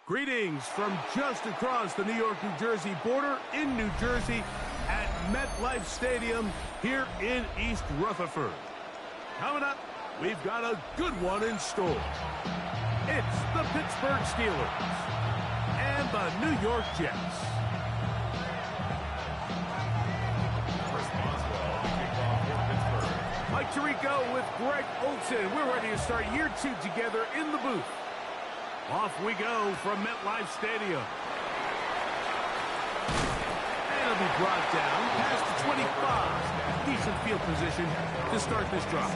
Greetings from just across the New York-New Jersey border in New Jersey at MetLife Stadium here in East Rutherford. Coming up, we've got a good one in store. It's the Pittsburgh Steelers and the New York Jets. Mike Tirico with Greg Olsen. We're ready to start year 2 together in the booth. Off we go from MetLife Stadium. And it'll be brought down past the 25. Decent field position to start this drive.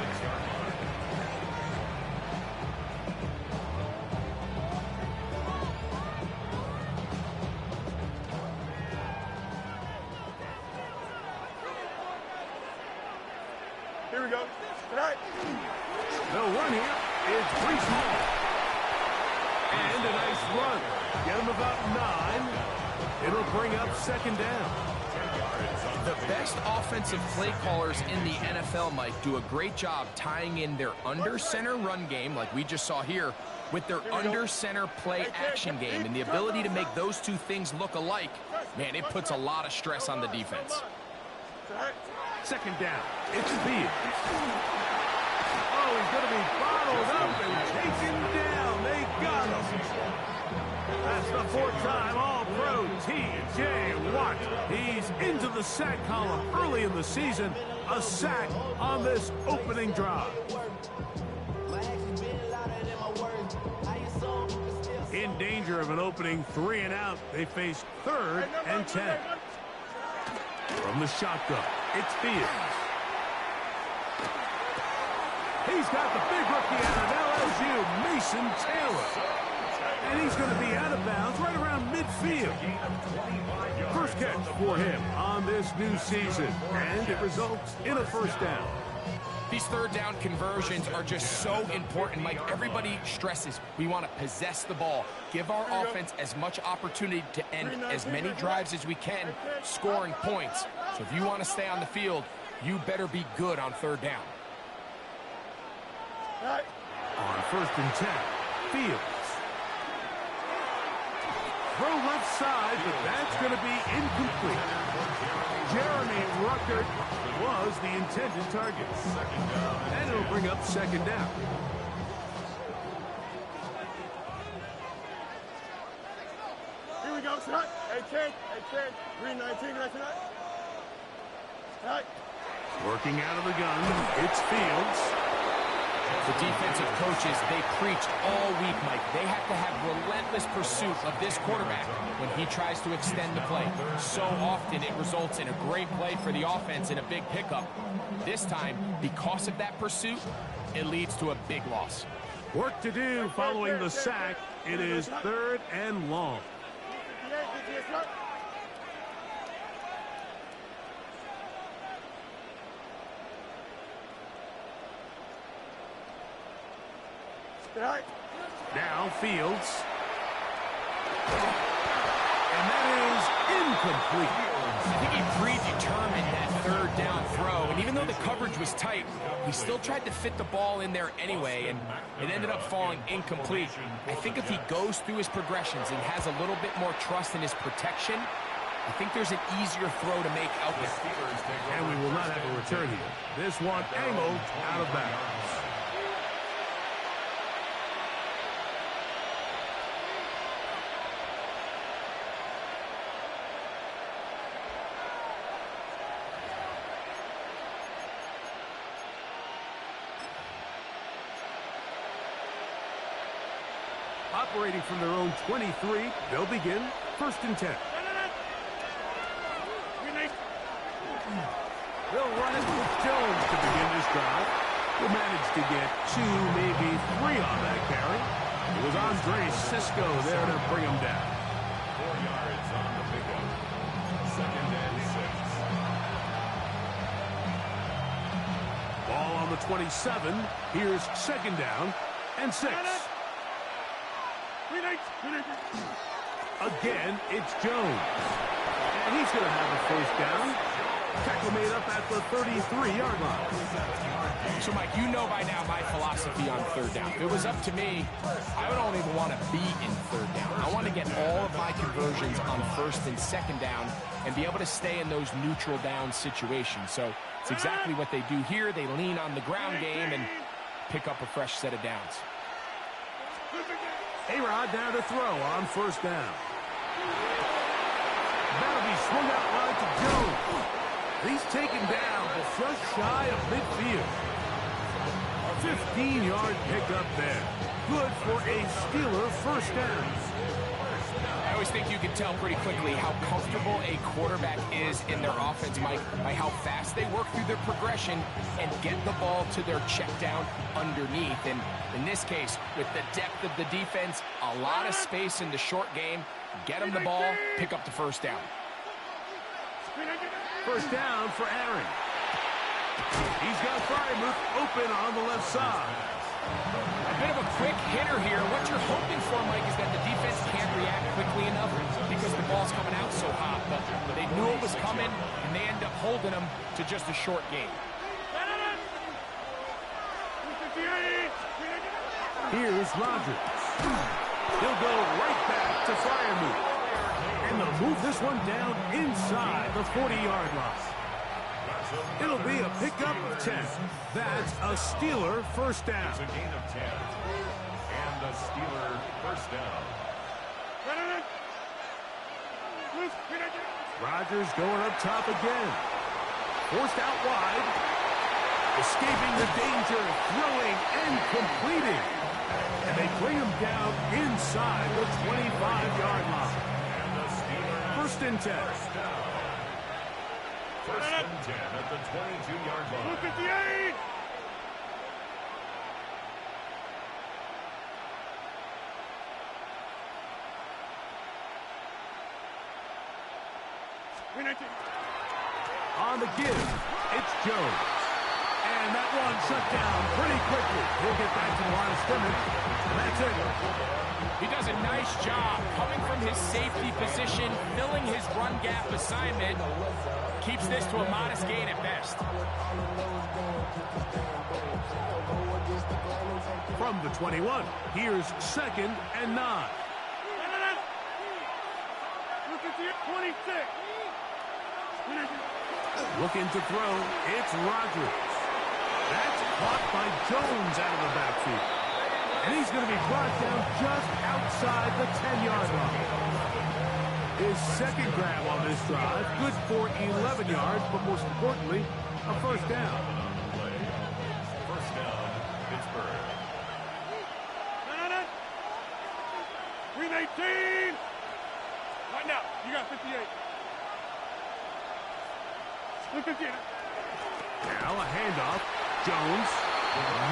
Here we go. Right. They'll run here. It's Breece Hall. And a nice run. Get him about 9. It'll bring up second down. The best offensive play callers in the NFL, Mike, do a great job tying in their under-center run game, like we just saw here, with their under-center play action game. And the ability to make those two things look alike, man, it puts a lot of stress on the defense. Second down. It's Fields. Oh, he's going to be bottled up and taken down. They got him. That's the 4th time All-Pro T.J. Watt. He's into the sack column early in the season. A sack on this opening drive. In danger of an opening 3 and out. They face 3rd and 10. From the shotgun, it's Fields. He's got the big rookie out of LSU, Mason Taylor. And he's going to be out of bounds right around midfield. First catch for him on this new season, and it results in a first down. These third down conversions are just so important, Mike. Everybody stresses we want to possess the ball, give our offense as much opportunity to end as many drives as we can, scoring points. So if you want to stay on the field, you better be good on third down. On 1st and 10, Fields. Throw left side, but that's going to be incomplete. Jeremy Ruckert was the intended target. And it'll bring up second down. Here we go, shot. 8-10, 8-10, 3-19, right. Working out of the gun, it's Fields. The defensive coaches, they preached all week, Mike. They have to have relentless pursuit of this quarterback when he tries to extend the play. So often it results in a great play for the offense and a big pickup. This time, because of that pursuit, it leads to a big loss. Work to do following the sack. It is 3rd and long. Now Fields. And that is incomplete. I think he predetermined that third down throw, and even though the coverage was tight, he still tried to fit the ball in there anyway, and it ended up falling incomplete. I think if he goes through his progressions and has a little bit more trust in his protection, I think there's an easier throw to make out there. And we will not have a return here. This one angled out of bounds. Operating from their own 23, they'll begin 1st and 10. They'll run it with Jones to begin this drive. Will manage to get 2, maybe 3 on that carry. It was Andre Cisco there to bring him down. 4 yards on the pickup. 2nd and 6. Ball on the 27. Here's 2nd down and 6. Again, it's Jones. And he's going to have a first down. Tackle made up at the 33-yard line. So, Mike, you know by now my philosophy on third down. If it was up to me, I would only want to be in third down. I want to of my conversions on first and second down and be able to stay in those neutral down situations. So it's exactly what they do here. They lean on the ground game and pick up a fresh set of downs. A-Rod now to throw on first down. That'll be swung out wide to Jones. He's taken down just shy of midfield. 15-yard pickup there. Good for a Steeler first down. I always think you can tell pretty quickly how comfortable a quarterback is in their offense, Mike, by how fast they work through their progression and get the ball to their check down underneath. And in this case, with the depth of the defense, a lot of space in the short game, get them the ball, pick up the first down. First down for Aaron. He's got Freiermuth open on the left side. A bit of a quick hitter here. What you're hoping for, Mike, is that the defense can't react quickly enough because the ball's coming out so hot. But they knew it was coming, and they end up holding them to just a short game. Here's Rodgers. He'll go right back to Freiermuth. And they'll move this one down inside the 40-yard line. It'll be a pickup of 10. That's a Steeler first down. It's a gain of 10. And a Steeler first down. Rodgers going up top again. Forced out wide. Escaping the danger, throwing and completing. And they bring him down inside the 25-yard line. First and 10. First and 10 at the 22-yard line. 58! On the give, it's Jones. And that one shut down pretty quickly. He'll get back to the line of scrimmage. And that's it. He does a nice job coming from his safety position, filling his run gap assignment. Keeps this to a modest gain at best. From the 21, here's second and 9. 26. Looking to throw, it's Rodgers. That's caught by Jones out of the backfield. And he's going to be brought down just outside the 10-yard line. His second grab on this drive, good for 11 yards, but most importantly, a first down. First down, Pittsburgh. 319. Right now, you got 58. 58. Now a handoff. Jones.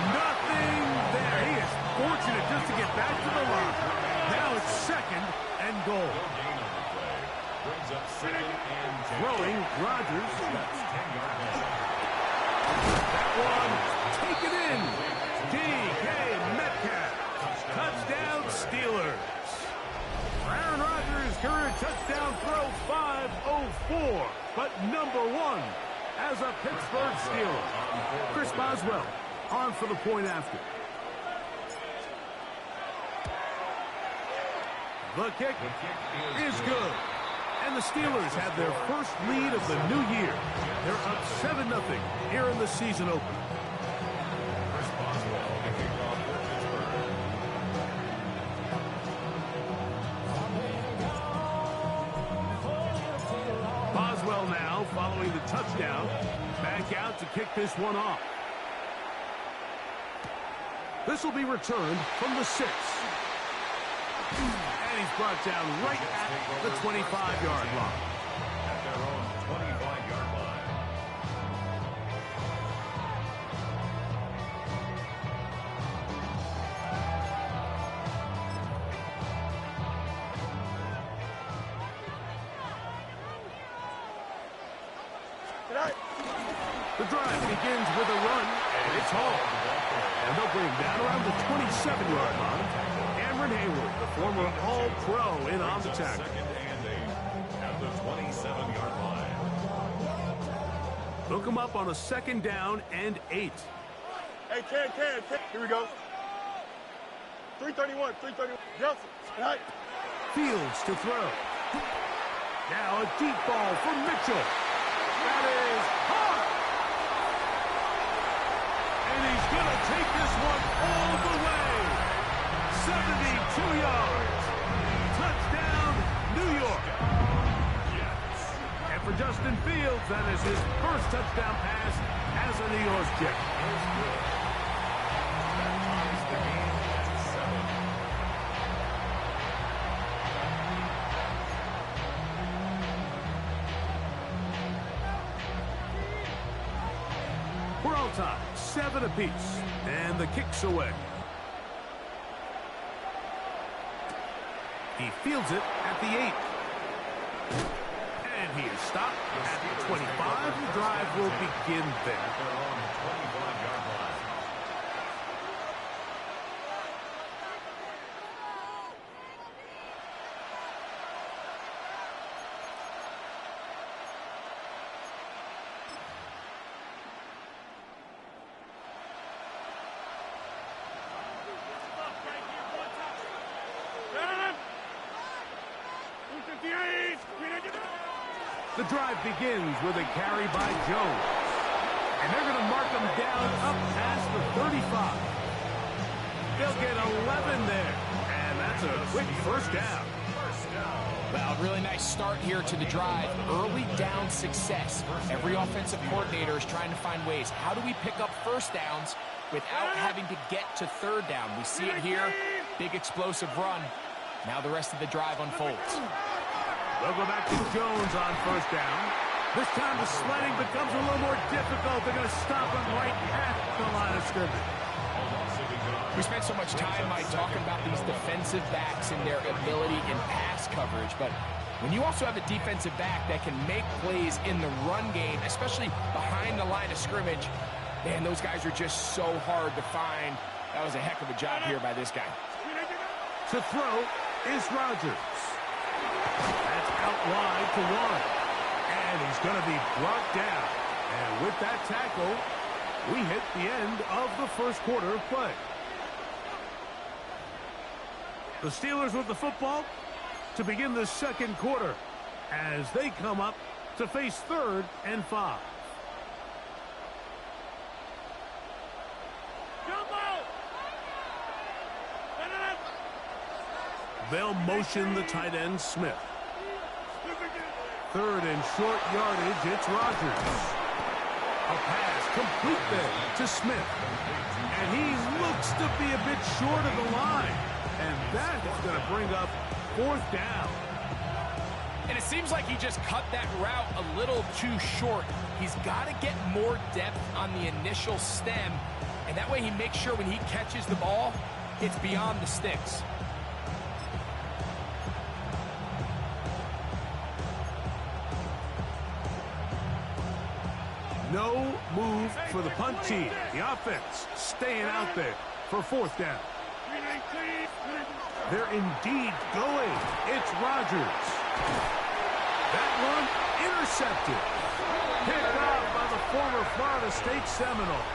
Nothing there. He is fortunate just to get back to the line. Now it's second and goal. No gain on the play. Brings up second and 10. Throwing Rodgers. That's 10-yard line. That one taken in. DK Metcalf. Touchdown Steelers. Aaron Rodgers' career touchdown throw 504. But number one as a Pittsburgh Steeler. Chris Boswell on for the point after. The kick is good. And the Steelers have their first lead of the new year. They're up 7-0 here in the season opener. Chris Boswell to kick off for Pittsburgh. Boswell now following the touchdown. Back out to kick this one off. This will be returned from the 6. And he's brought down right at the 25-yard line. At their own 25-yard line. The drive begins with a run, and it's home. And they'll bring down around the 27-yard line. Cameron Hayward, the former All-Pro, in on the tackle. Second and 8 at the 27-yard line. Hook him up on a second down and 8. Hey, Ken. Here we go. 331. Nelson. Right. Fields to throw. Now a deep ball for Mitchell. That is hard. And he's going to take this one all the way. 72 yards. Touchdown, New York. And for Justin Fields, that is his first touchdown pass as a New York Jet. We're all tied, 7 apiece, and the kick's away. He fields it at the 8. And he is stopped at the 25. The drive will begin there. The drive begins with a carry by Jones. And they're going to mark him down up past the 35. They'll get 11 there. And that's a quick first down. Well, really nice start here to the drive. Early down success. Every offensive coordinator is trying to find ways. How do we pick up first downs without having to get to third down? We see it here. Big explosive run. Now the rest of the drive unfolds. They'll go back to Jones on first down. This time the sledding becomes a little more difficult. They're going to stop him right at the line of scrimmage. We spent so much time, Mike, talking about these defensive backs and their ability in pass coverage. But when you also have a defensive back that can make plays in the run game, especially behind the line of scrimmage, man, those guys are just so hard to find. That was a heck of a job here by this guy. To throw is Rodgers. That's out wide to one. And he's going to be brought down. And with that tackle, we hit the end of the first quarter of play. The Steelers with the football to begin the second quarter as they come up to face 3rd and 5. They'll motion the tight end, Smith. 3rd and short yardage, it's Rodgers. A pass complete there to Smith. And he looks to be a bit short of the line. And that is going to bring up 4th down. And it seems like he just cut that route a little too short. He's got to get more depth on the initial stem. And that way he makes sure when he catches the ball, it's beyond the sticks. No move for the punt team. The offense staying out there for 4th down. They're indeed going. It's Rodgers. That one intercepted. Picked off by the former Florida State Seminole.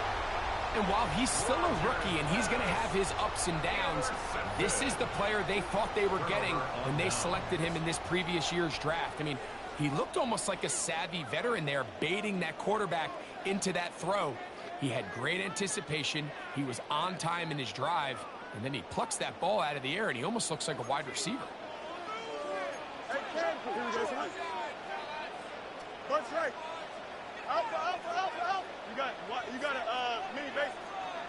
And while he's still a rookie and he's going to have his ups and downs, this is the player they thought they were getting when they selected him in this previous year's draft. I mean, he looked almost like a savvy veteran there, baiting that quarterback into that throw. He had great anticipation. He was on time in his drive, and then he plucks that ball out of the air, and he almost looks like a wide receiver. Punch right. Out. You got a mini base.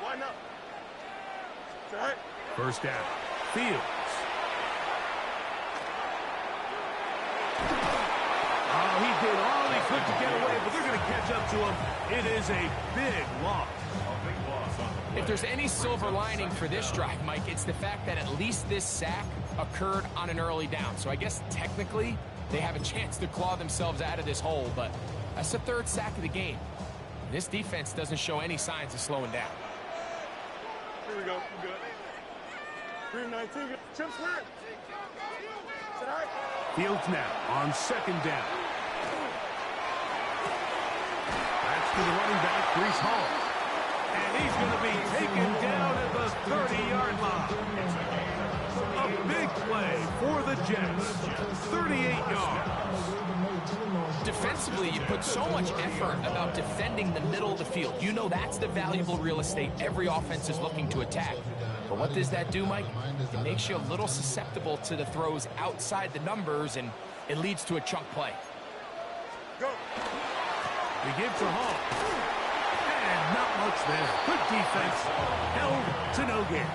Why not? It's all right. First down. Fields. Oh, he did all he could to get away, but they're going to catch up to him. It is a big loss. If there's any silver lining for this drive, Mike, it's the fact that at least this sack occurred on an early down. So I guess technically they have a chance to claw themselves out of this hole, but that's the 3rd sack of the game. This defense doesn't show any signs of slowing down. Here we go. We're good. 319. Chip snap. Is that right? Fields now on 2nd down. That's to the running back, Breece Hall. And he's going to be taken down at the 30-yard line. A big play for the Jets. 38 yards. Defensively, you put so much effort about defending the middle of the field. You know that's the valuable real estate every offense is looking to attack. But what does that do, Mike? It makes you a little susceptible to the throws outside the numbers, and it leads to a chunk play. Go. He gives to Hall. And not much there. Good defense. Held to no gain.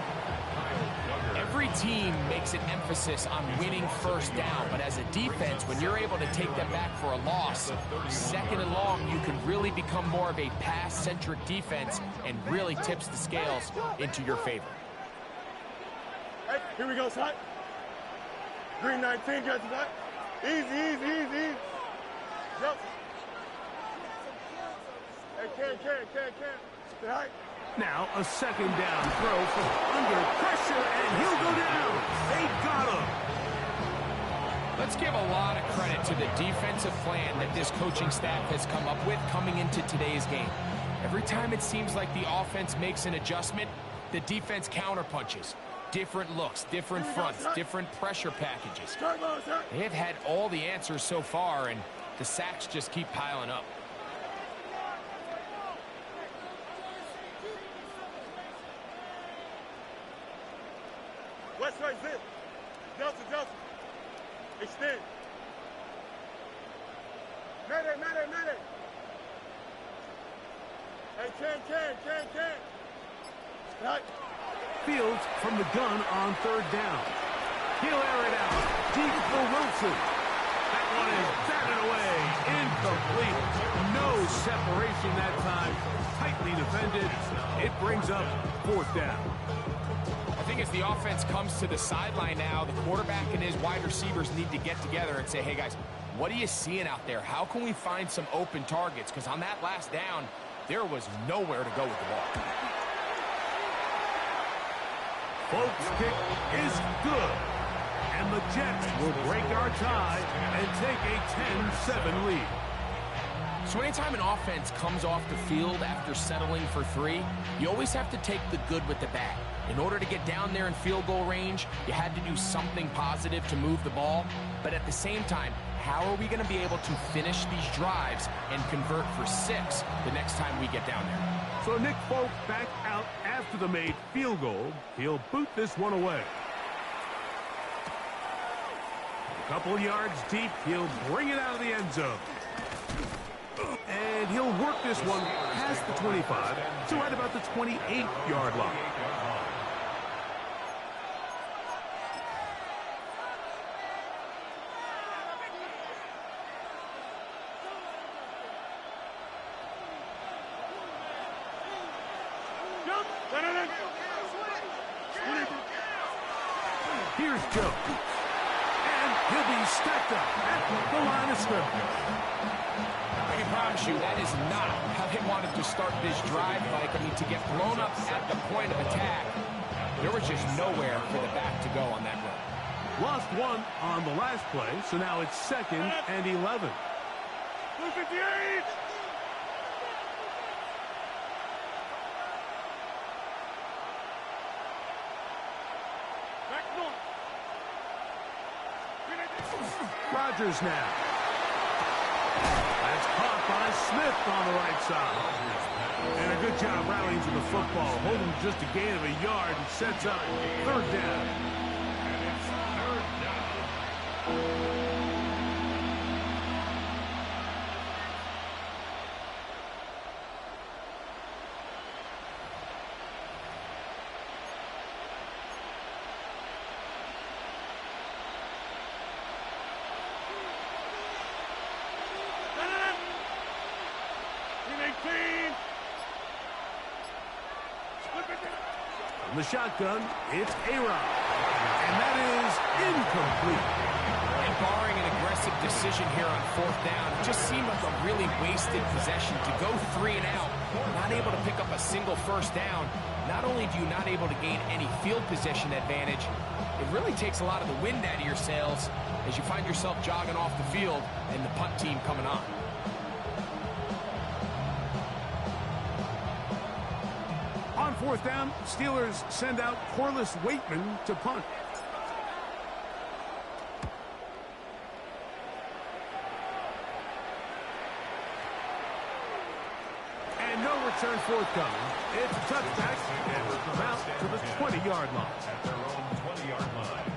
Every team makes an emphasis on winning first down, but as a defense, when you're able to take them back for a loss, second and long, you can really become more of a pass-centric defense and really tips the scales into your favor. Hey, here we go, Sly. Green 19, Jets back. Easy, easy, easy. Yep. Hey, can. Stay high. Now a second down throw from under pressure, and he'll go down. They got him. Let's give a lot of credit to the defensive plan that this coaching staff has come up with coming into today's game. Every time it seems like the offense makes an adjustment, the defense counterpunches. Different looks, different fronts, different pressure packages. They have had all the answers so far, and the sacks just keep piling up. West right zip. Delta. Extend. Mayday. Hey, can. Right. Fields from the gun on third down. He'll air it out. Deep for Wilson. That one is batted away. Incomplete. No separation that time. Tightly defended. It brings up fourth down. I think as the offense comes to the sideline now, the quarterback and his wide receivers need to get together and say, hey, guys, what are you seeing out there? How can we find some open targets? Because on that last down, there was nowhere to go with the ball. Folks' kick is good. And the Jets will break our tie and take a 10-7 lead. So anytime an offense comes off the field after settling for three, you always have to take the good with the bad. In order to get down there in field goal range, you had to do something positive to move the ball. But at the same time, how are we going to be able to finish these drives and convert for 6 the next time we get down there? So Nick Folk back out after the made field goal. He'll boot this one away. A couple yards deep, he'll bring it out of the end zone. And he'll work this one past the 25 to right about the 28-yard line. Here's Joe. And he'll be stacked up at the line of scrimmage. I can promise you that is not how they wanted to start this drive, Mike. I mean, to get blown up at the point of attack, there was just nowhere for the back to go on that run. Lost one on the last play, so now it's 2nd and 11. 258! Rodgers now. That's caught by Smith on the right side. And a good job rallying to the football. Holding just a gain of a yard and sets up third down. And it's third down. From the shotgun, it's A-Rod. And that is incomplete. And barring an aggressive decision here on fourth down, it just seemed like a really wasted possession to go 3 and out, not able to pick up a single first down. Not only do you not able to gain any field position advantage, it really takes a lot of the wind out of your sails as you find yourself jogging off the field and the punt team coming on. On fourth down, Steelers send out Corliss Waitman to punt. return forthcoming. It's a touchback, and will come out to the 20-yard line. At their own 20-yard line.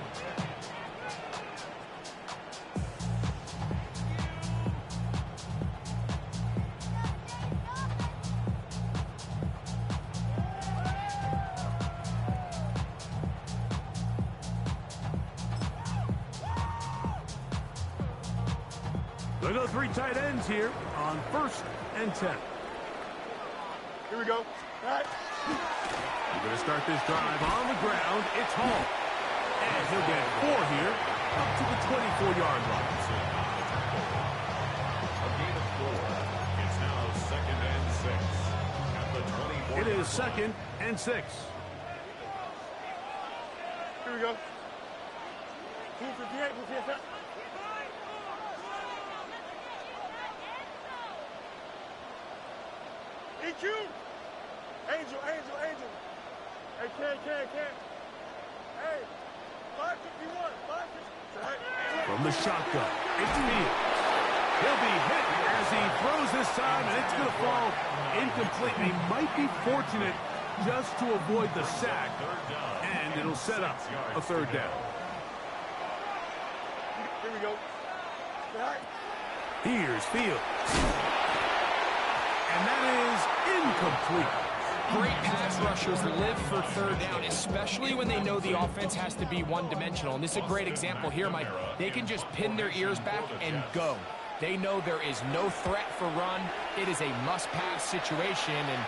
They go 3 tight ends here on 1st and 10. Here we go. Right. We're going to start this drive on the ground. It's Hall. And he'll get 4 here up to the 24-yard line. A gain of 4. It's now 2nd and 6. At the 24. It is 2nd and 6. Here we go. 258, 258. EQ! Angel. Hey, can. Hey, 551, 551. From the shotgun, it's Fields. He'll be hit as he throws this time, and it's going to fall incomplete. He might be fortunate just to avoid the sack, and it'll set up a 3rd down. Here we go. Right. Here's Fields. And that is incomplete. Great pass rushers live for 3rd down, especially when they know the offense has to be one-dimensional. And this is a great example here, Mike. They can just pin their ears back and go. They know there is no threat for run. It is a must-pass situation. And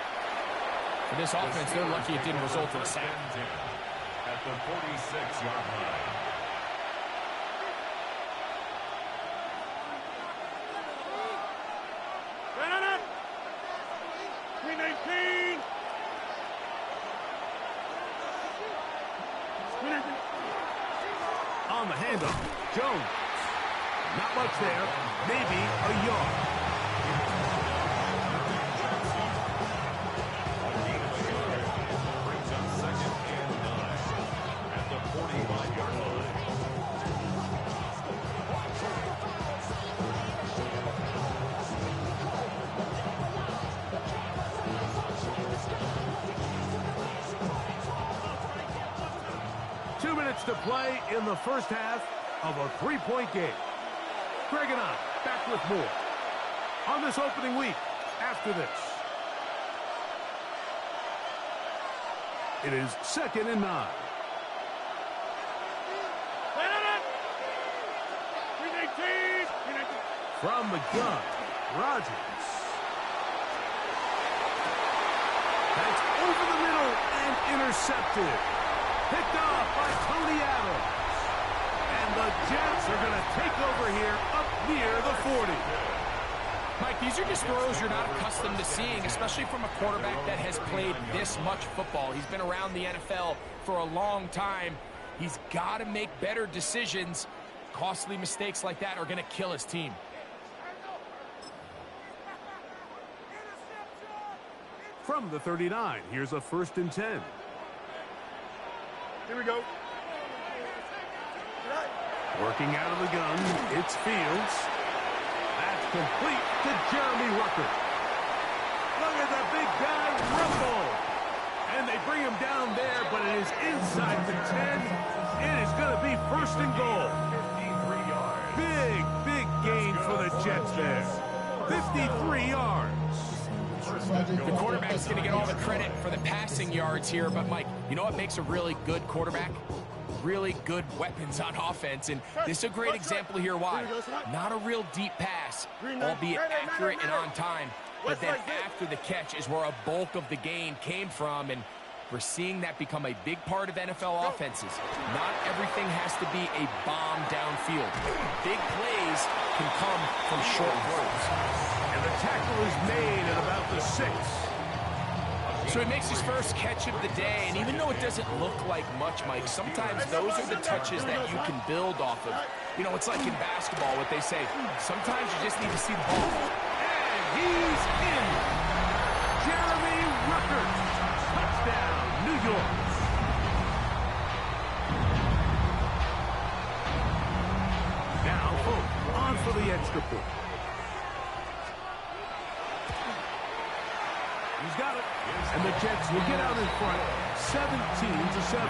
for this offense, they're lucky it didn't result in a sack. At the 46-yard line. On the handoff, Jones. Not much there, maybe a yard. Brings up 2nd and 9 at the 45-yard line. To play in the first half of a 3-point game. Greg and I back with more on this opening week after this. It is 2nd and 9. From the gun, Rodgers. That's over the middle and intercepted. Picked off by Tony Adams. And the Jets are going to take over here up near the 40. Mike, these are just throws you're not accustomed to seeing, especially from a quarterback that has played this much football. He's been around the NFL for a long time. He's got to make better decisions. Costly mistakes like that are going to kill his team. From the 39, here's a 1st and 10. Here we go. Working out of the gun, it's Fields. That's complete to Jeremy Ruckert. Look at the big guy rumble. And they bring him down there, but it is inside the 10. It is going to be 1st and goal. 53 yards. Big gain for the Jets there. 53 yards. The quarterback's going to get all the credit for the passing yards here, but Mike, you know what makes a really good quarterback? Really good weapons on offense, and this is a great example here why. Not a real deep pass, albeit accurate and on time, but then after the catch is where a bulk of the gain came from, and we're seeing that become a big part of NFL offenses. Not everything has to be a bomb downfield. Big plays can come from short throws. And the tackle is made at about the 6. So he makes his first catch of the day, and even though it doesn't look like much, Mike, sometimes those are the touches that you can build off of. You know, it's like in basketball, what they say, sometimes you just need to see the ball. And he's in. Jeremy Ruckert. Touchdown, New York. Now, Hope on for the extra point. he's got it. And the Jets will get out in front, 17-7. The score,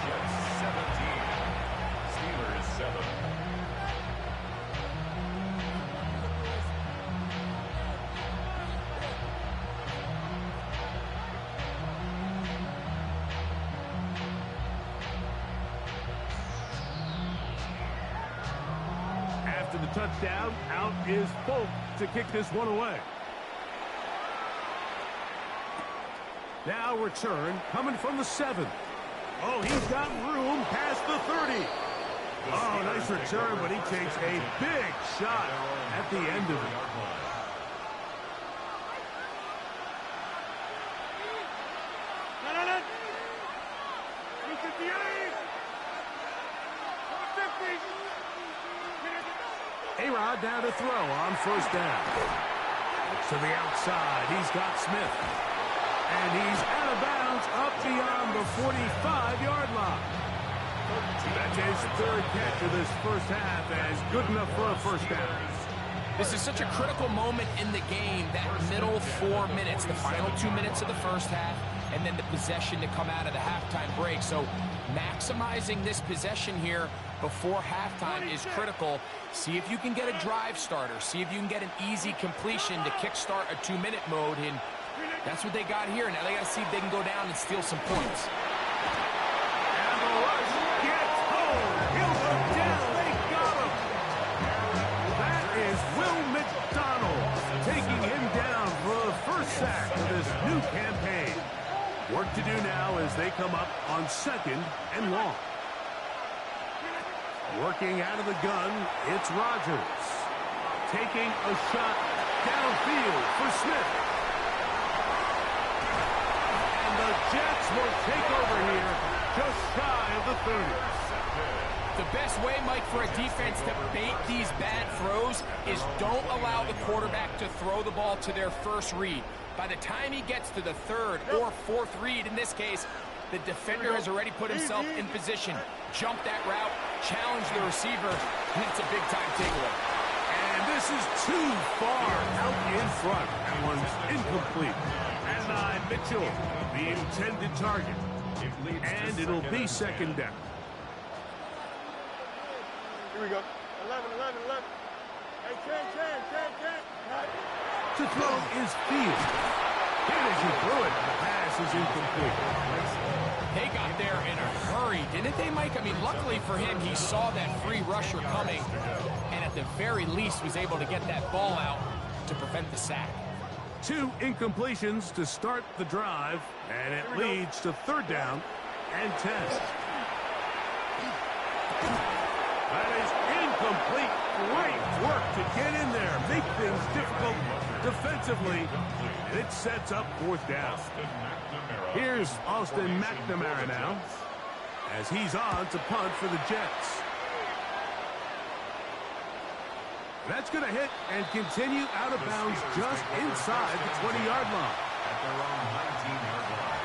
Jets 17, Steelers 7. After the touchdown, out is Folk to kick this one away. Now return coming from the 7. Oh, he's got room past the 30. Oh, nice return, but he takes a big shot at the end of it. A-Rod down to throw on first down. To the outside, he's got Smith. And he's out of bounds up beyond the 45-yard line. That's his third catch of this first half, as good enough for a first down. This is such a critical moment in the game, that middle 4 minutes, the final 2 minutes of the first half, and then the possession to come out of the halftime break. So maximizing this possession here before halftime is critical. See if you can get a drive starter. See if you can get an easy completion to kickstart a 2-minute mode, and that's what they got here. Now they got to see if they can go down and steal some points. And the rush gets home. He'll go down. They got him. That is Will McDonald taking him down for the first sack of this new campaign. Work to do now as they come up on 2nd and long. Working out of the gun, it's Rodgers. Taking a shot downfield for Smith. And the Jets will take over here just shy of the 30. The best way, Mike, for a defense to bait these bad throws is don't allow the quarterback to throw the ball to their first read. By the time he gets to the 3rd or 4th read, in this case, the defender has already put himself in position. Jump that route, challenge the receiver, and it's a big-time takeaway. And this is too far out in front. That one's incomplete. And Mitchell, the intended target. And it'll be 2nd down. Here we go. 11. Hey, 10. To throw is Fields. Hit as he threw it. The pass is incomplete. They got there in a hurry, didn't they, Mike? I mean, luckily for him, he saw that free rusher coming, and at the very least was able to get that ball out to prevent the sack. 2 incompletions to start the drive, and it leads to 3rd down and 10. That is incomplete. Great work to get in there, make things difficult defensively, and it sets up 4th down. Here's Austin McNamara now, as he's on to punt for the Jets. That's going to hit and continue out of bounds just inside the 20-yard line. At their own 19-yard line.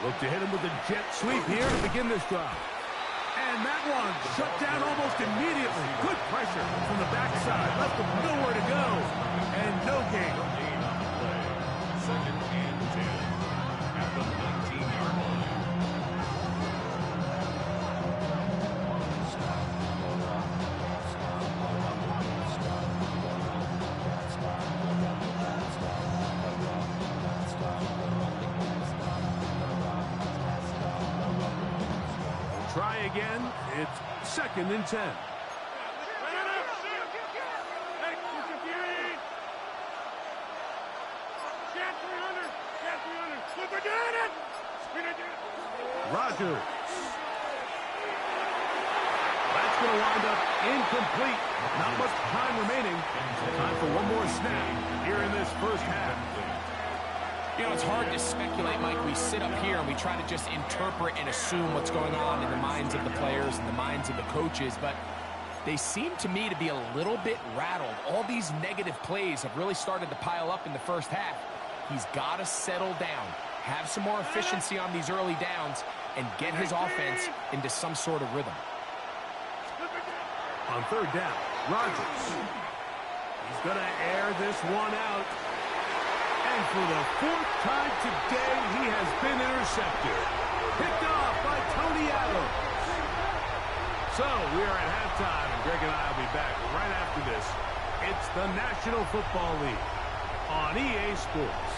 Look to hit him with a jet sweep here to begin this drive. And that one shut down almost immediately. Good pressure from the backside. Left him nowhere to go. And no gain. 2nd and 10 at the 19-yard line. Try again. It's 2nd and 10. Rodgers. That's going to wind up incomplete. Not much time remaining. Time for one more snap here in this first half. You know, it's hard to speculate, Mike. We sit up here and we try to just interpret and assume what's going on in the minds of the players and the minds of the coaches. But They seem to me to be a little bit rattled. All these negative plays have really started to pile up in the first half. He's got to settle down, have some more efficiency on these early downs, and get his offense into some sort of rhythm. On third down, Rodgers. He's going to air this one out. And for the fourth time today, he has been intercepted. Picked off by Tony Adams. So we are at halftime, and Greg and I will be back right after this. It's the National Football League on EA Sports.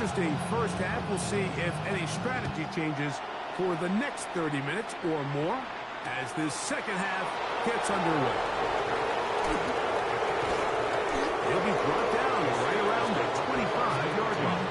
Interesting first half. We'll see if any strategy changes for the next 30 minutes or more as this second half gets underway. He'll be brought down right around the 25-yard line.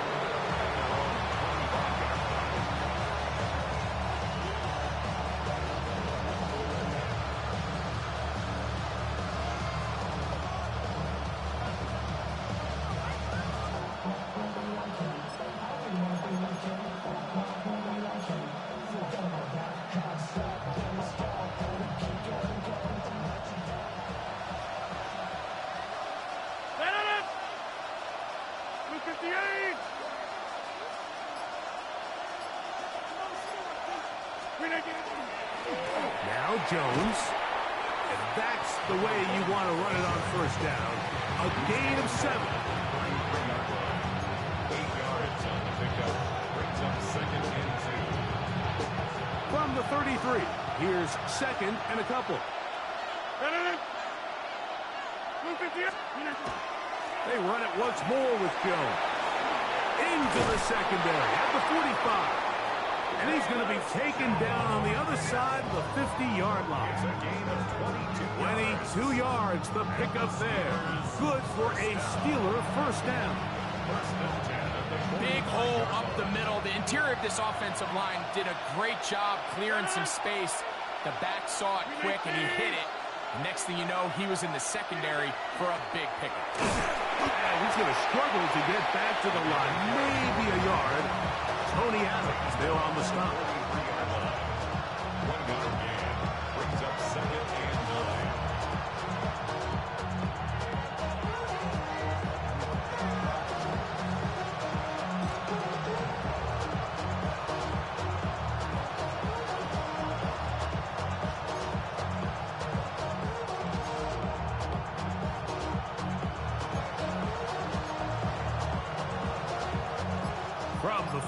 Now Jones, and that's the way you want to run it on first down. A gain of 7. 8 yards on the pickup. Brings up 2nd and 2. From the 33, here's 2nd and a couple. They run it once more with Jones. Into the secondary at the 45. And he's going to be taken down on the other side of the 50-yard line. It's a gain of 22. 22 yards, the pickup there. Good for a Steeler first down. Big hole up the middle. The interior of this offensive line did a great job clearing some space. The back saw it quick, and he hit it. The next thing you know, he was in the secondary for a big pickup. And he's going to struggle to get back to the line. Maybe a yard. Tony Adams there on the stop. 1 yard gain. Brings up 2nd and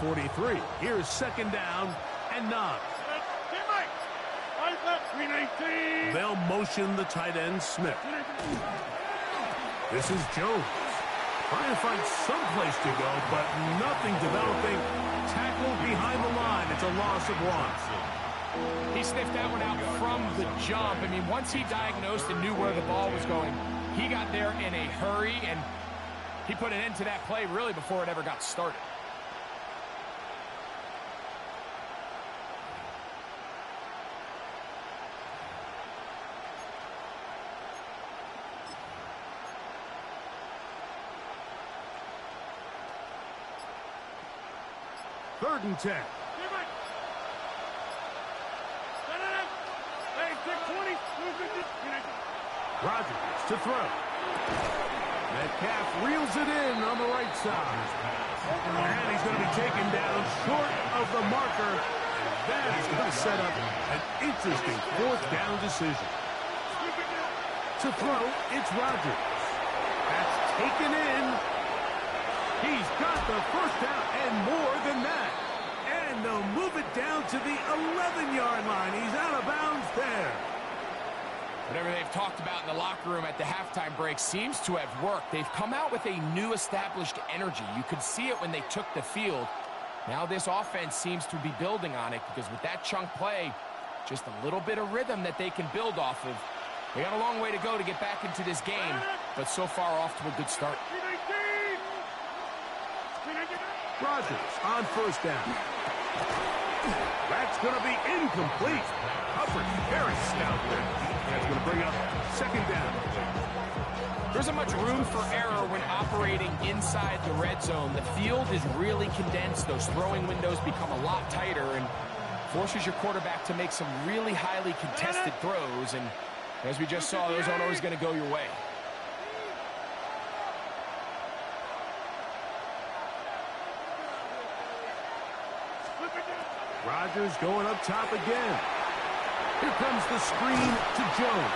43. Here's 2nd down and 9. They'll motion the tight end, Smith. This is Jones. Trying to find someplace to go, but nothing developing. Tackled behind the line. It's a loss of 1. He sniffed that one out from the jump. I mean, once he diagnosed and knew where the ball was going, he got there in a hurry, and he put an end to that play really before it ever got started. Third and 10. Rodgers to throw. Metcalf reels it in on the right side. And he's going to be taken down short of the marker. And that is going to set up an interesting 4th down decision. To throw, it's Rodgers. That's taken in. He's got the first down and more than that. And they'll move it down to the 11-yard line. He's out of bounds there. Whatever they've talked about in the locker room at the halftime break seems to have worked. They've come out with a new established energy. You could see it when they took the field. Now this offense seems to be building on it because with that chunk play, just a little bit of rhythm that they can build off of. We got a long way to go to get back into this game, but so far off to a good start. Rodgers on first down. That's going to be incomplete. Hubbard very stout there. That's going to bring up second down. There isn't much room for error when operating inside the red zone. The field is really condensed. Those throwing windows become a lot tighter and forces your quarterback to make some really highly contested throws. And as we just saw, those aren't always going to go your way. Rodgers going up top again. Here comes the screen to Jones.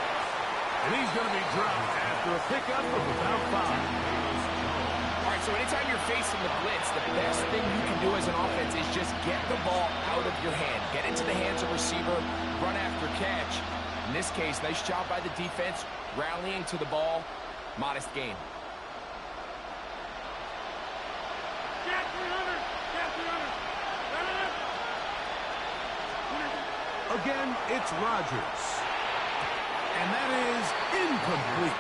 And he's going to be dropped after a pickup of about 5. All right, so anytime you're facing the blitz, the best thing you can do as an offense is just get the ball out of your hand. Get into the hands of receiver, run after catch. In this case, nice job by the defense, rallying to the ball. Modest gain. Again, it's Rodgers. And that is incomplete.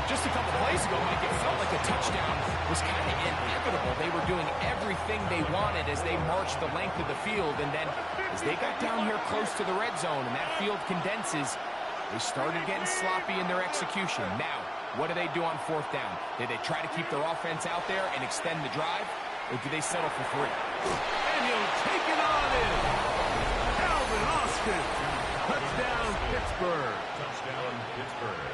Just a couple plays ago, Mike, it felt like a touchdown was kind of inevitable. They were doing everything they wanted as they marched the length of the field. And then as they got down here close to the red zone and that field condenses, they started getting sloppy in their execution. Now, what do they do on fourth down? Did they try to keep their offense out there and extend the drive? Or do they settle for 3? And he'll take it on in. Calvin Austin. Touchdown, Pittsburgh. Touchdown, Pittsburgh.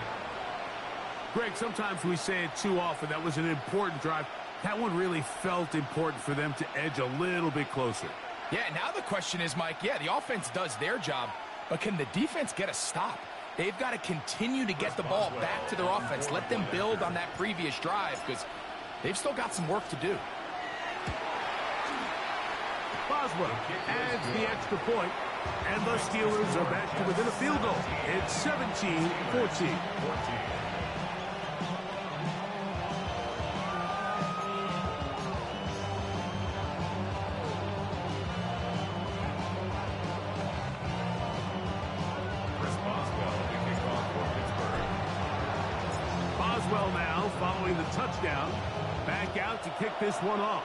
Greg, sometimes we say it too often. That was an important drive. That one really felt important for them to edge a little bit closer. Yeah, now the question is, Mike, yeah, the offense does their job, but can the defense get a stop? They've got to continue to get the ball back to their offense. Let them build on that previous drive because they've still got some work to do. Boswell adds the extra point, and the Steelers are back to within a field goal. It's 17-14. Boswell now following the touchdown. Back out to kick this one off.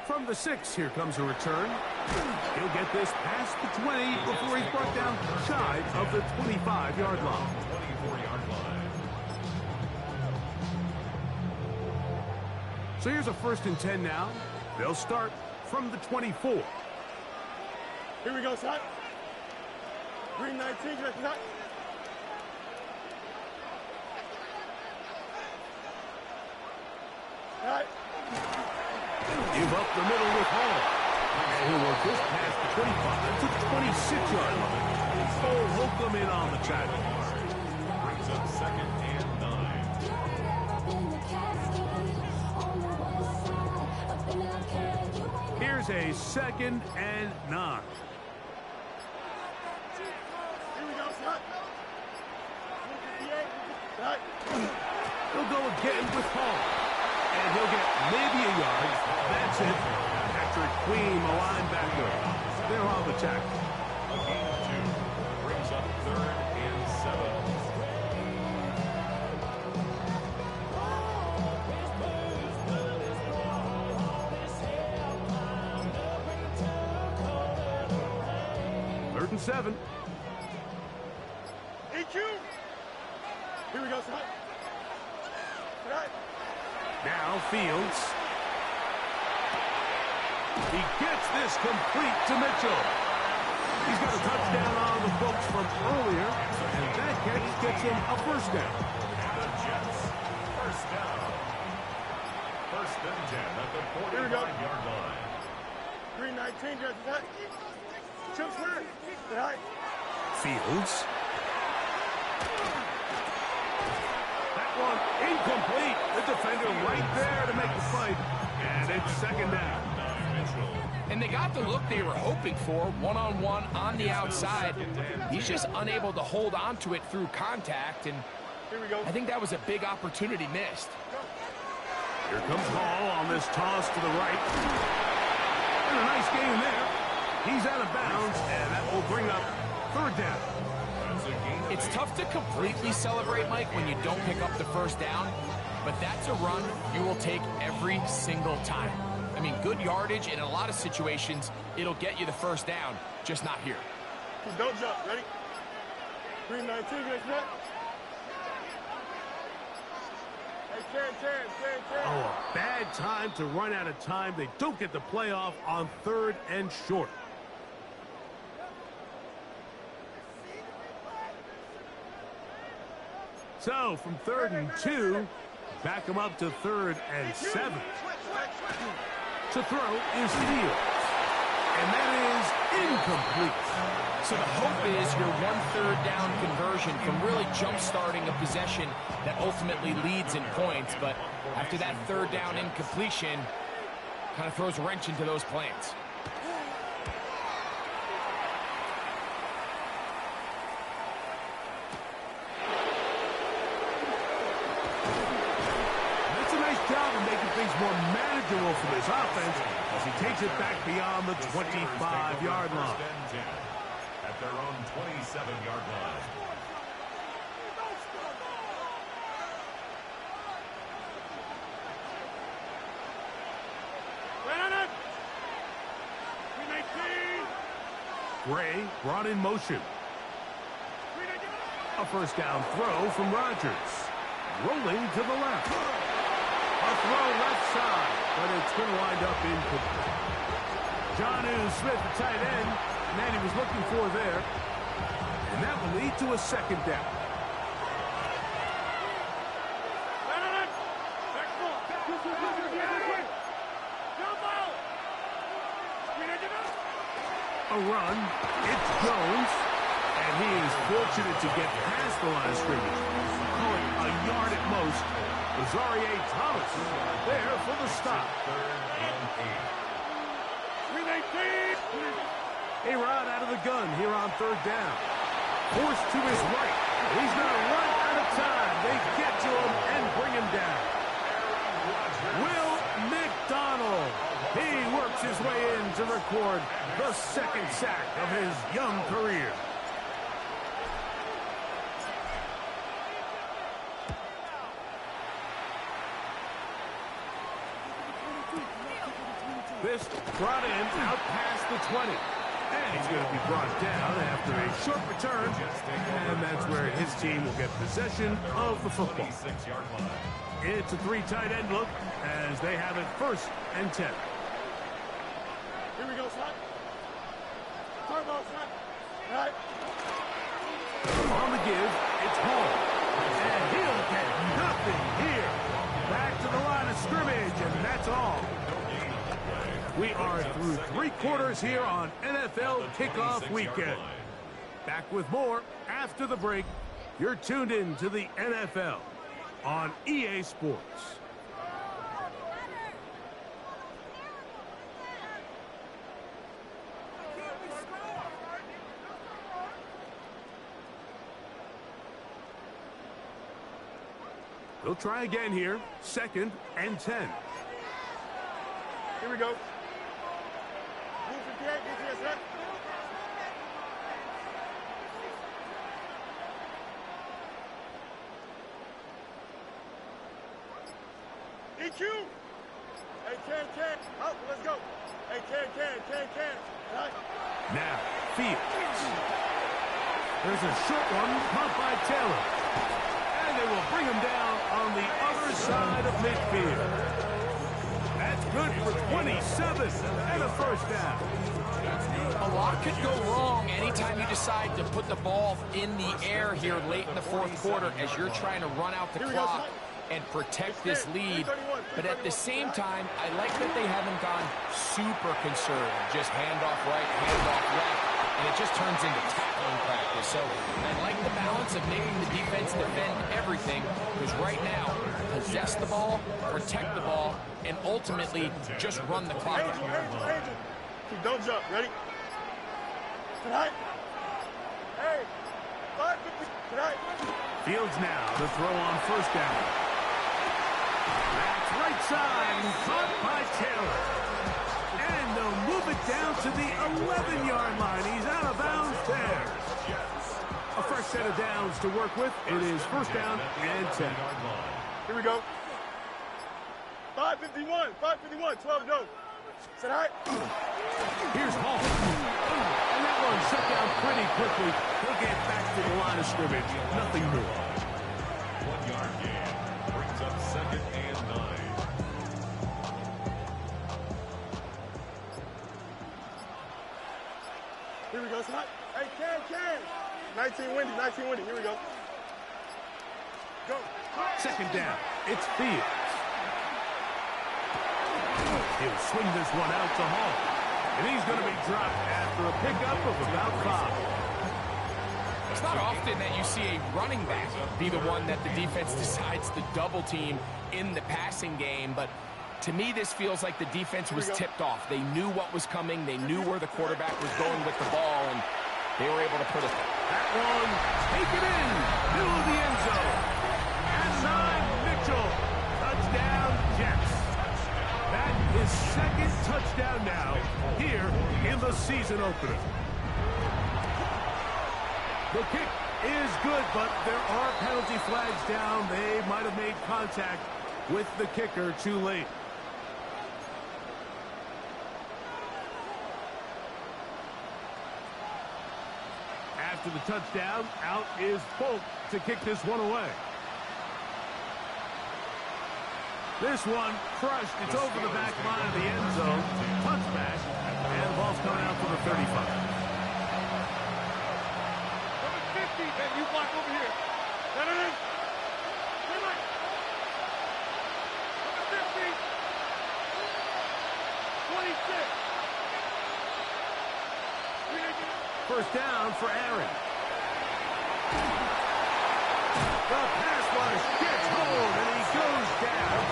From the 6, here comes a return. He'll get this past the 20 before he's brought down shy of the 25-yard line. 24-yard line. So here's a 1st and 10 now. They'll start from the 24. Here we go, son. Green 19, get it, All right. Give up the middle with Hall. And he'll work this past the 25 to the 26-yard line. Oh, Holcomb in on the tackle. Brings up 2nd and 9. Here's a 2nd and 9. Here we go, son. 158. Right. He'll go again with Hall. And he'll get maybe a yard. That's it. Patrick Queen, the linebacker. They're on the tackle. A gain of 2. Brings up 3rd and 7. 3rd and 7. EQ. Here we go, son. Right. Now Fields. He gets this complete to Mitchell. He's got a touchdown on the books from earlier, and that catch gets him a 1st down. The Jets, 1st down. 1st and 10 at the 45-yard line. Green 19, get it. Chip square. Right. Fields. One incomplete. The defender right there to make the fight. And it's 2nd down. And they got the look they were hoping for, one-on-one on the outside. He's just unable to hold on to it through contact, and Here we go. I think that was a big opportunity missed. Here comes Hall on this toss to the right. And a nice game there. He's out of bounds, and that will bring up Third down. It's tough to completely celebrate, Mike, when you don't pick up the first down, but that's a run you will take every single time. I mean, good yardage, and in a lot of situations, it'll get you the first down, just not here. Don't jump. Ready? 3-19, get set. Hey, Ken. Oh, a bad time to run out of time. They don't get the playoff on 3rd and short. So, from 3rd and 2, back them up to 3rd and 7. To throw is Fields. And that is incomplete. So the hope is your 1/3 down conversion from really jump-starting a possession that ultimately leads in points. But after that 3rd down incompletion, kind of throws a wrench into those plans. Job of making things more manageable for this offense as he takes it back beyond the 25-yard line. At their own 27-yard line. Gray brought in motion. A first down throw from Rodgers. Rolling to the left. A throw left side, but it's going to wind up incomplete. Jonnu Smith, the tight end, man he was looking for there. And that will lead to a second down. A run. It's Jones. And he is fortunate to get past the line of scrimmage. Call it a yard at most. Azareye'h Thomas there for the stop. A-Rod out of the gun here on 3rd down. Forced to his right. He's going to run out of time. They get to him and bring him down. Will McDonald. He works his way in to record the 2nd sack of his young career. This brought in out past the 20. And he's going to be brought down after a short return. And that's where his team will get possession of the football. It's a 3 tight end look as they have it 1st and 10. Here we go, son. Turbo, son. Right. On the give, it's Hall. And he'll get nothing here. Back to the line of scrimmage, and that's all. We are through 3 quarters here on NFL Kickoff Weekend. Back with more after the break. You're tuned in to the NFL on EA Sports. They'll try again here. 2nd and 10. Here we go. EQ. Hey, Ken. Up, let's go. Hey, Ken. Right. Now, Fields. There's a short one caught by Taylor. And they will bring him down on the other side of midfield. That's good for 27 and a first down. A lot could go wrong anytime you decide to put the ball in the air here late in the 4th quarter as you're trying to run out the clock and protect this lead. But at the same time, I like that they haven't gone super conservative. Just handoff right, handoff left, and it just turns into tackling practice. So I like the balance of making the defense defend everything, because right now, possess the ball, protect the ball, and ultimately just run the clock out. Don't jump. Ready? Tonight. Hey. Tonight. Fields now to throw on 1st down. That's right side, caught by Taylor. And they'll move it down to the 11-yard line. He's out of bounds there. A fresh set of downs to work with. It is first down and 10. Here we go. 5:51, 5:51, 12 go. Set high. Here's Hall. And that one shut down pretty quickly. He'll get back to the line of scrimmage. Nothing more. 1 yard gain. Brings up second and 9. Here we go, set high. Hey, Ken. 19 windy, 19 windy. Here we go. Go. Second down. It's Fields. He'll swing this one out to Hall. And he's going to be dropped after a pickup of about 5. It's not often that you see a running back be the one that the defense decides to double team in the passing game, but to me this feels like the defense was tipped off. They knew what was coming. They knew where the quarterback was going with the ball, and they were able to put it there. That one, take it in, middle of the end zone. Outside Mitchell, touchdown Jets. That is second touchdown now here in the season opener. The kick is good, but there are penalty flags down. They might have made contact with the kicker too late. After the touchdown, out is Folk to kick this one away. This one crushed. It's over the back line of the end zone. Touchback. And the ball's coming out to the 35. Number 50, man, you block over here. No. Come on. Number 50. 26. First down for Aaron. The pass rush gets hold, and he goes down.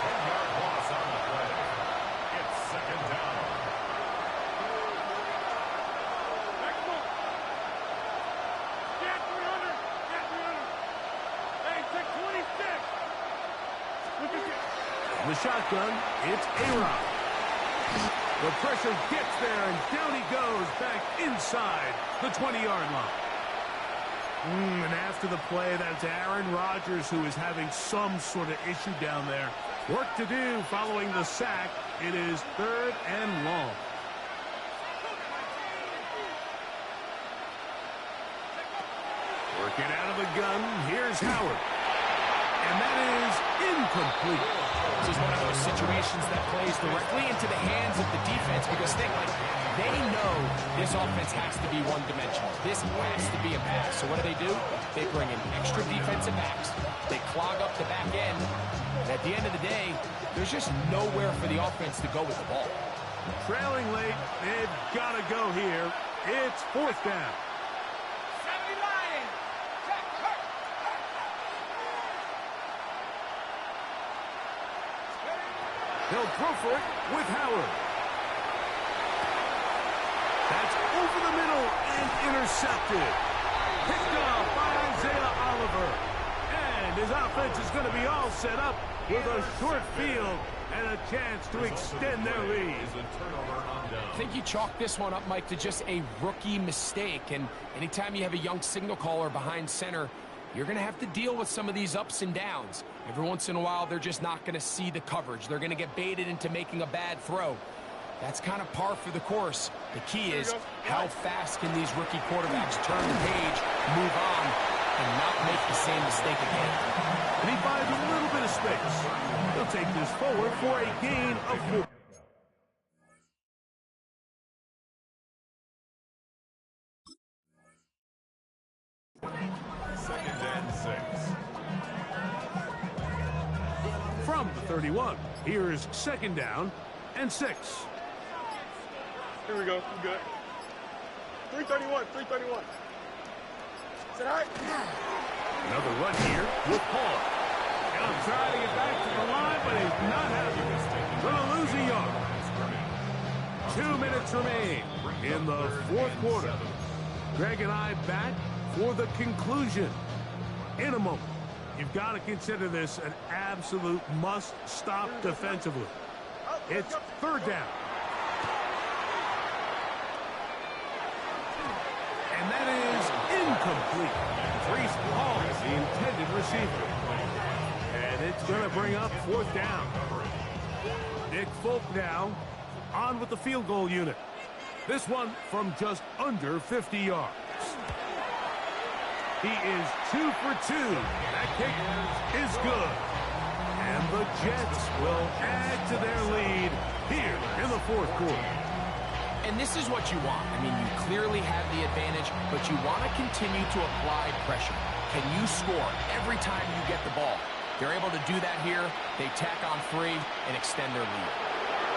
10-yard loss on the play. It's second down. Next one. Get 300. Hey, take 26. Look at this. The shotgun, it's A-Rod. The pressure gets there, and down he goes back inside the 20-yard line. And after the play, that's Aaron Rodgers who is having some sort of issue down there. Work to do following the sack. It is third and long. Working out of the gun, here's Howard. And that is incomplete. This is one of those situations that plays directly into the hands of the defense because they know this offense has to be one-dimensional. This has to be a pass. So what do? They bring in extra defensive backs. They clog up the back end. And at the end of the day, there's just nowhere for the offense to go with the ball. Trailing late, they've got to go here. It's fourth down. He'll throw for it with Howard. That's over the middle and intercepted. Picked up by Isaiah Oliver. And his offense is going to be all set up with a short field and a chance to extend their lead. I think you chalk this one up, Mike, to just a rookie mistake. And anytime you have a young signal caller behind center, you're going to have to deal with some of these ups and downs. Every once in a while, they're just not going to see the coverage. They're going to get baited into making a bad throw. That's kind of par for the course. The key is how fast can these rookie quarterbacks turn the page, move on, and not make the same mistake again. And he finds a little bit of space. He'll take this forward for a gain of 4. Second and 6. From the 31, here's second down and 6. Here we go. We good. 331. Sit high. Another run here with Paul. He'll try to get back to the line, but he's not happy. Going to lose a yard. 2 minutes remain in the fourth quarter. Greg and I back for the conclusion in a moment. You've got to consider this an absolute must-stop defensively. It's third down. incomplete. Breece Hall is the intended receiver. And it's going to bring up fourth down. Nick Folk now on with the field goal unit. This one from just under 50 yards. He is 2 for 2. That kick is good. And the Jets will add to their lead here in the fourth quarter. And this is what you want. I mean, you clearly have the advantage, but you want to continue to apply pressure. Can you score every time you get the ball? They're able to do that here. They tack on 3 and extend their lead.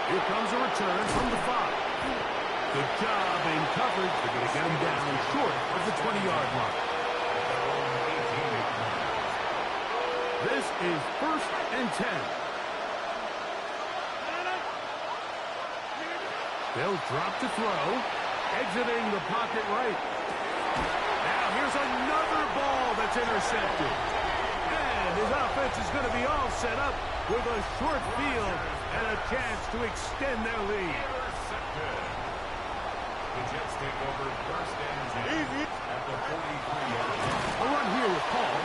Here comes a return from the 5. Good job in coverage. They're going to get him down short of the 20-yard line. This is 1st and 10. They'll drop to throw. Exiting the pocket right. Now here's another ball that's intercepted. And his offense is going to be all set up with a short field and a chance to extend their lead. The Jets take over 1st and 10 Easy. at the 43-yard line. A run here with Paul,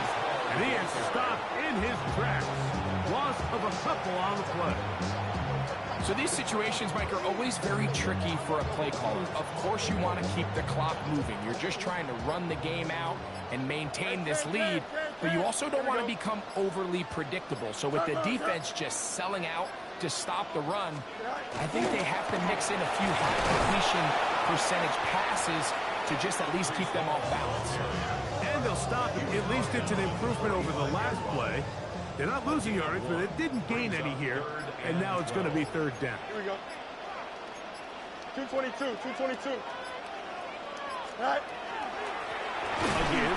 and he is stopped in his tracks. Loss of a couple on the play. So these situations, Mike, are always very tricky for a play caller. Of course you want to keep the clock moving. You're just trying to run the game out and maintain this lead, but you also don't want to become overly predictable. So with the defense just selling out to stop the run, I think they have to mix in a few high completion percentage passes to just at least keep them off balance. And they'll stop him. At least it's an improvement over the last play. They're not losing yards, but it didn't gain any here. And now it's going to be 3rd down. Here we go. 222, 222. All right. Again,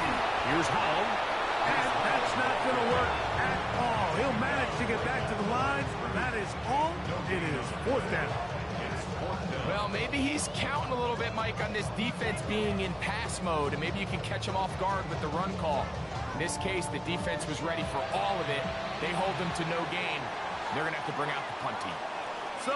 here's Hall. And that's not going to work at all. He'll manage to get back to the line. That is all. It is 4th down. Well, maybe he's counting a little bit, Mike, on this defense being in pass mode, and maybe you can catch him off guard with the run call. In this case, the defense was ready for all of it. They hold them to no gain. They're going to have to bring out the punt team. So